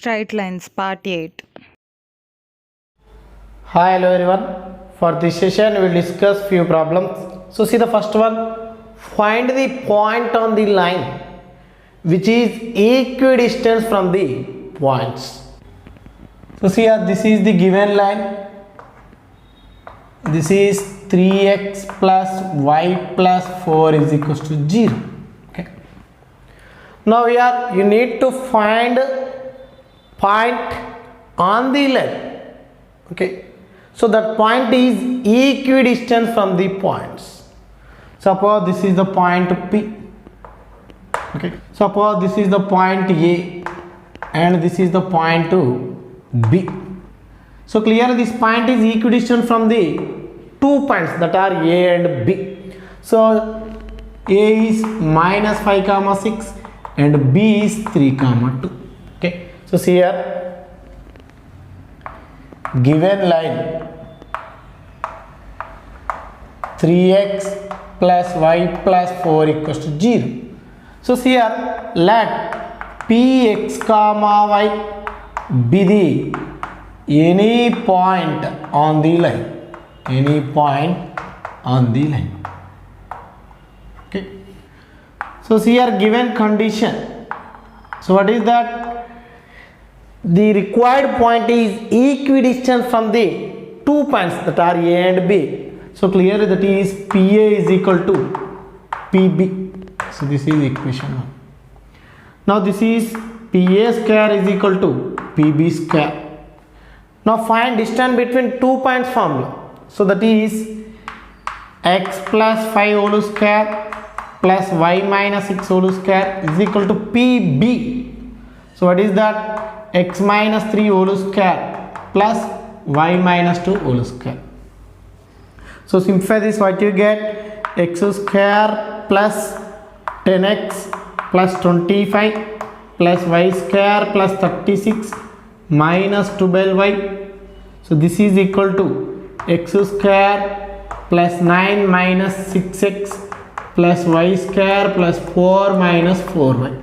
Straight lines, part 8. Hi, hello everyone. For this session, we will discuss few problems. So, see the first one. Find the point on the line which is equidistant from the points. So, see here, this is the given line. This is 3x plus y plus 4 is equals to 0. Okay. Now, here you need to find point on the line. Okay. So that point is equidistant from the points. Suppose this is the point P. Okay. Suppose this is the point A and this is the point B. So clearly this point is equidistant from the 2 points that are A and B. So A is minus 5 comma 6 and B is 3 comma 2. Okay. So see here, given line 3x plus y plus 4 equals to 0. So here let px comma y be the any point on the line. Any point on the line. Okay. So here given condition. So what is that? The required point is equidistant from the 2 points that are A and B. So clearly that is PA is equal to PB. So this is equation 1. Now this is PA square is equal to PB square. Now find distance between 2 points formula. So that is x plus 5 whole square plus y minus 6 whole square is equal to PB. So what is that? X minus 3 whole square plus y minus 2 whole square. So simplify this, what you get? X square plus 10x plus 25 plus y square plus 36 minus 12y. So this is equal to x square plus 9 minus 6x plus y square plus 4 minus 4y.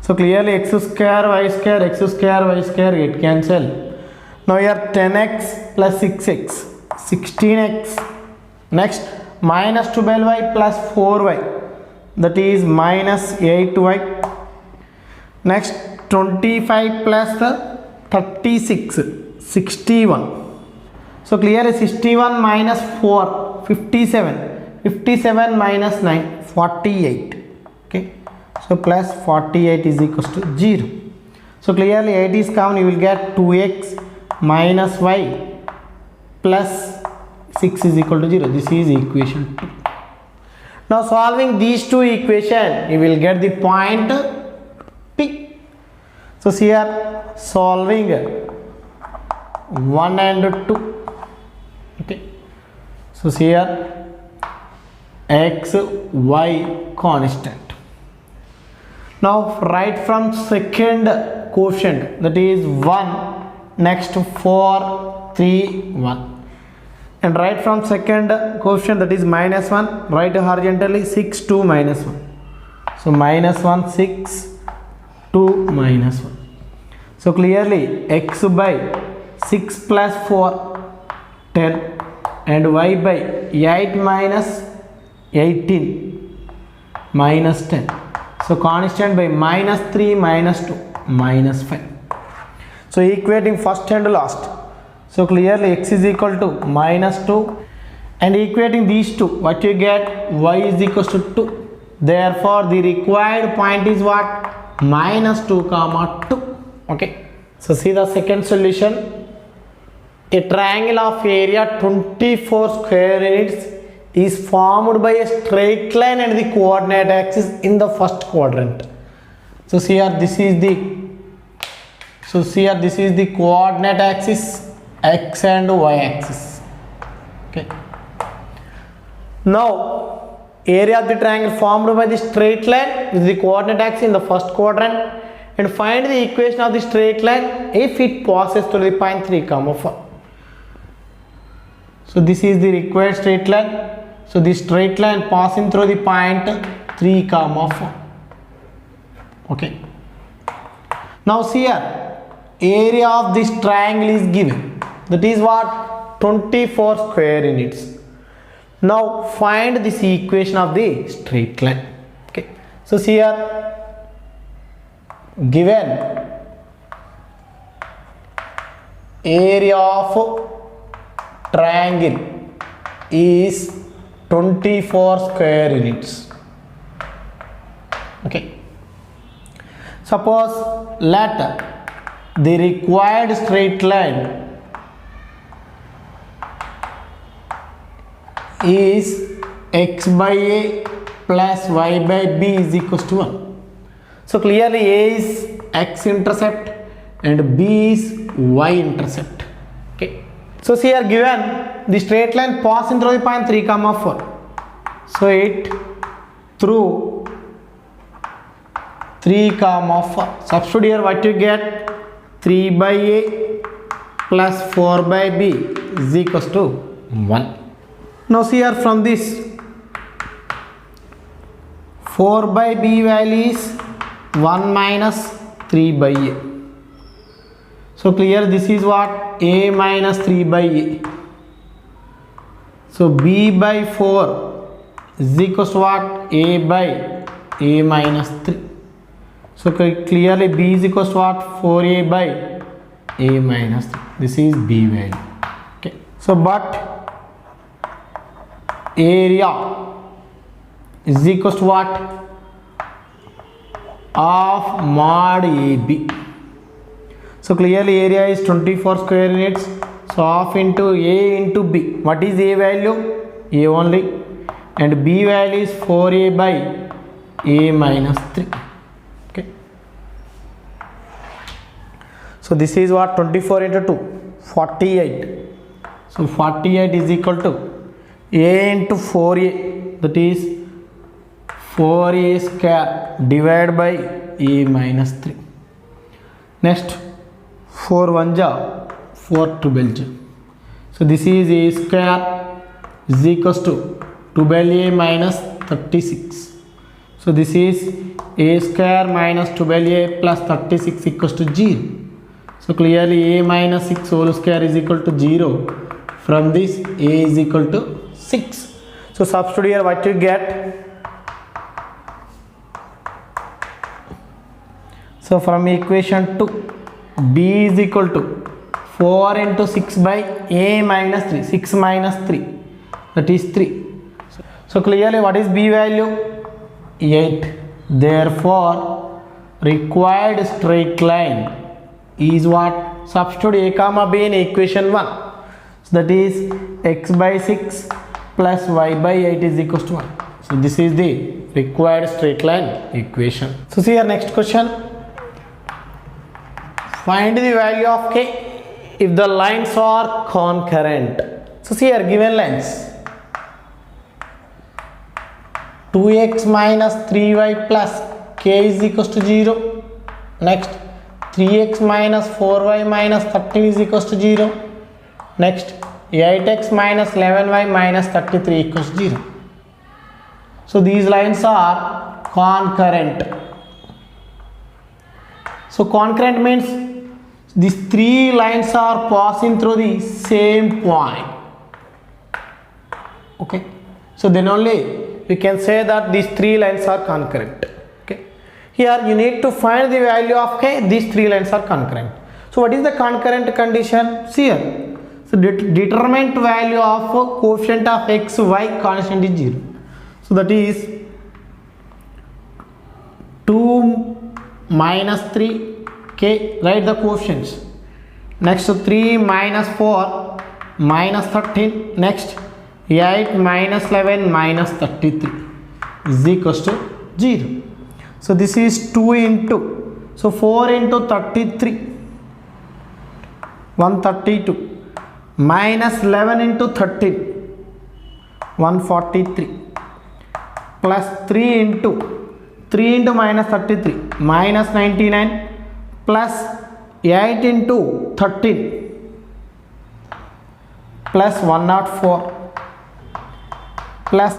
So clearly x square, y square, x square, y square get cancel. Now here 10x plus 6x, 16x. Next minus 12y plus 4y, that is minus 8y. Next 25 plus the 36, 61. So clearly 61 minus 4, 57. 57 minus 9, 48. Okay. So plus 48 is equals to 0. So clearly 8 is common, you will get 2x minus y plus 6 is equal to 0. This is equation 2. Now solving these two equations, you will get the point P. So here solving 1 and 2. Okay. So here x, y constant. Now write from second quotient, that is 1, next 4, 3, 1. And write from second quotient, that is minus 1, write horizontally 6, 2, minus 1. So minus 1, 6, 2, minus 1. So clearly x by 6 plus 4, 10, and y by 8 minus 18, minus 10. So constant by minus 3, minus 2, minus 5. So equating first and last. So clearly x is equal to minus 2 and equating these two, what you get? Y is equal to 2. Therefore the required point is what? Minus 2 comma 2. Okay. So see the second solution. A triangle of area 24 square units is formed by a straight line and the coordinate axis in the first quadrant. So see here this is the coordinate axis, x and y axis. Okay. Now area of the triangle formed by the straight line with the coordinate axis in the first quadrant, and find the equation of the straight line if it passes through the point 3 comma 4. So this is the required straight line. So this straight line passing through the point 3 comma 4. Okay. Now see here, area of this triangle is given, that is what, 24 square units. Now find this equation of the straight line. Okay, so see here, given area of triangle is 24 square units. Okay, suppose let the required straight line is x by a plus y by b is equals to 1. So clearly a is x intercept and b is y intercept. Okay, so see here, given the straight line passing through the point 3, 4. So it through 3, 4. Substitute here, what you get? 3 by a plus 4 by b is equals to 1. Now see here, from this 4 by b value is 1 minus 3 by a. So clear, this is what, a minus 3 by a. So b by 4 is equals to what, a by a minus 3. So clearly b is equals to what, 4a by a minus 3. This is b value. Okay, so but area is equals to what, of mod AB. So clearly area is 24 square units. So half into A into B. What is A value? A only. And B value is 4A by A minus 3. Okay. So this is what, 24 into 2, 48. So 48 is equal to A into 4A, that is 4A square divided by A minus 3. Next, 4 1 ja, 4 12 ja. So this is A square is equals to 12A minus 36. So this is A square minus 12A plus 36 equals to 0. So clearly A minus 6 whole square is equal to 0. From this A is equal to 6. So substitute here, what you get? So from equation 2, B is equal to 4 into 6 by A minus 3, 6 minus 3, that is 3. So clearly what is B value? 8. Therefore required straight line is what? Substitute A comma B in equation 1. So that is x by 6 plus y by 8 is equals to 1. So this is the required straight line equation. So see our next question. Find the value of k if the lines are concurrent. So see here, given lines 2x minus 3y plus k is equals to 0. Next, 3x minus 4y minus 13 is equals to 0. Next, 8x minus 11y minus 33 equals to 0. So these lines are concurrent. So concurrent means these three lines are passing through the same point. Okay, so then only we can say that these three lines are concurrent. Okay, here you need to find the value of k. These three lines are concurrent. So what is the concurrent condition? See here. So determinant value of coefficient of x, y constant is 0. So that is 2 minus 3 k, write the coefficients. Next 3 minus 4 minus 13. Next 8 minus 11 minus 33 is equals to 0. So this is 2 into, so 4 into 33, 132, minus 11 into 13, 143, plus 3 into minus 33, minus 99, plus 8 into 13, plus 104, plus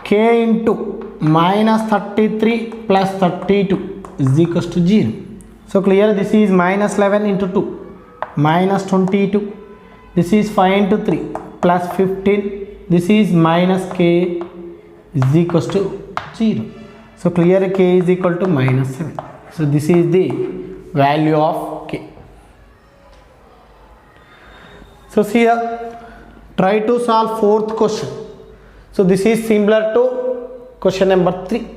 k into minus 33 plus 32 is equals to 0. So clear, this is minus 11 into 2 minus 22, this is 5 into 3 plus 15, this is minus k is equals to 0. So clear, k is equal to minus 7. So this is the value of k. So see here, try to solve fourth question. So this is similar to question number 3.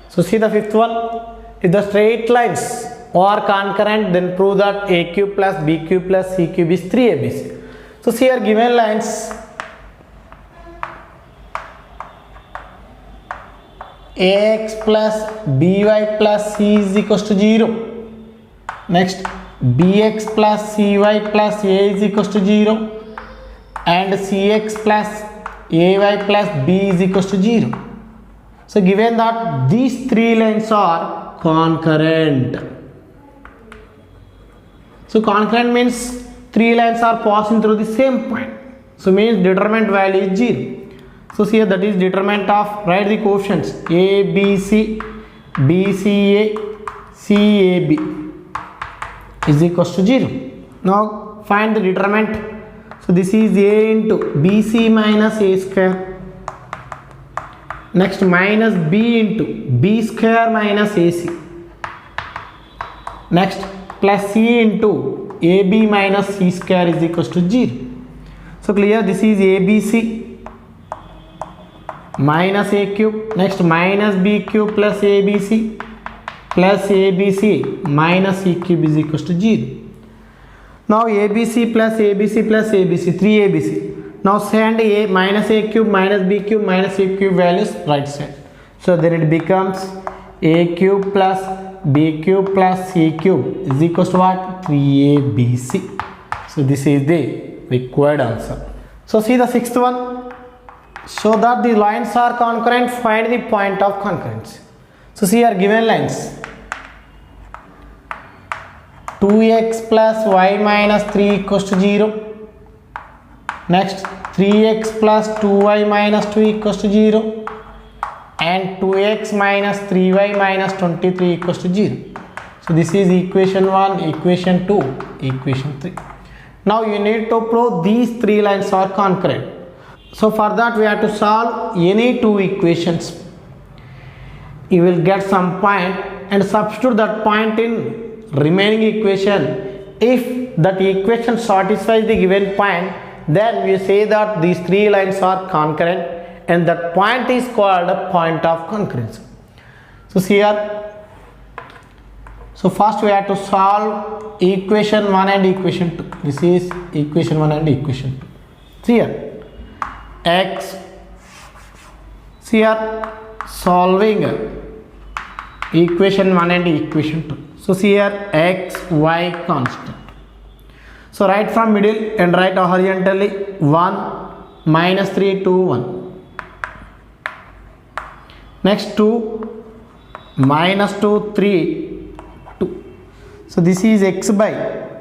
So see the fifth one. If the straight lines are concurrent, then prove that a cube plus b cube plus c cube is 3abc. So see here, given lines ax plus by plus c is equals to 0. Next, bx plus cy plus a is equals to 0, and cx plus ay plus b is equals to 0. So given that these three lines are concurrent. So concurrent means three lines are passing through the same point. So means determinant value is 0. So here that is determinant of, write the coefficients ABC, BCA, CAB is equals to 0. Now find the determinant. So this is A into BC minus A square. Next, minus b into b square minus ac. Next, plus c into ab minus c square is equals to 0. So clear, this is abc minus a cube. Next, minus b cube plus abc plus abc minus c cube is equals to 0. Now abc plus abc plus abc, 3abc. Now send a minus a cube minus b cube minus c cube values right side. So then it becomes a cube plus b cube plus c cube is equals to what? 3abc. So this is the required answer. So see the sixth one. So that the lines are concurrent, find the point of concurrency. So see here, given lines 2x plus y minus 3 equals to 0. Next, 3x plus 2y minus 2 equals to 0, and 2x minus 3y minus 23 equals to 0. So this is equation 1, equation 2, equation 3. Now you need to prove these three lines are concurrent. So for that we have to solve any two equations. You will get some point and substitute that point in remaining equation. If that equation satisfies the given point, then we say that these three lines are concurrent, and that point is called a point of concurrency. So see here, so first we have to solve equation 1 and equation 2. This is equation 1 and equation 2. See here, x, see here, solving equation 1 and equation 2. So see here, x, y constant. So write from middle and write horizontally 1 minus 3 2 1. Next 2 minus 2 3 2. So this is x by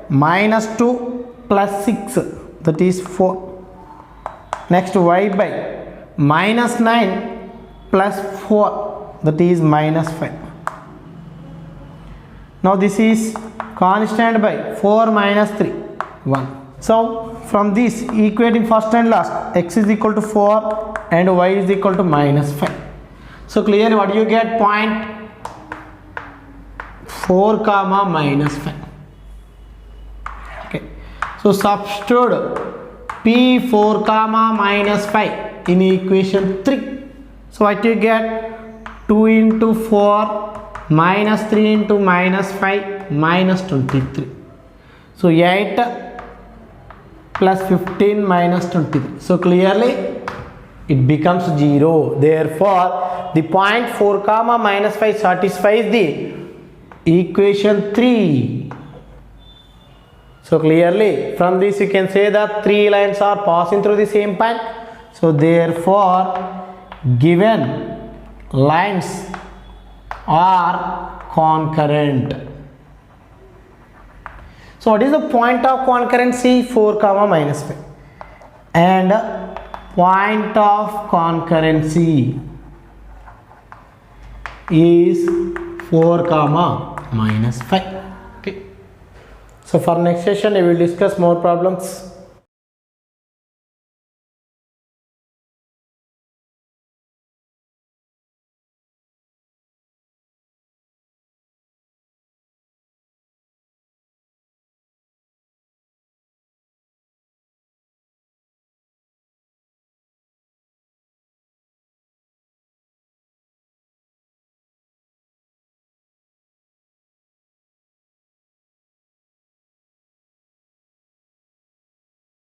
minus 2 plus 6, that is 4. Next y by minus 9 plus 4, that is minus 5. Now this is constant by 4 minus 3 1. So from this, equating first and last, x is equal to 4 and y is equal to minus 5. So clear, what do you get? Point 4 comma minus 5. Okay, so substitute p4 comma minus 5 in equation 3. So what you get? 2 into 4 minus 3 into minus 5 minus 23. So 8 plus 15 minus 23. So clearly it becomes 0. Therefore the point 4 comma minus 5 satisfies the equation 3. So clearly from this you can say that three lines are passing through the same point. So therefore given lines are concurrent. So what is the point of concurrency? 4 comma minus 5. And point of concurrency is 4 comma minus 5. Okay. So for next session, we will discuss more problems.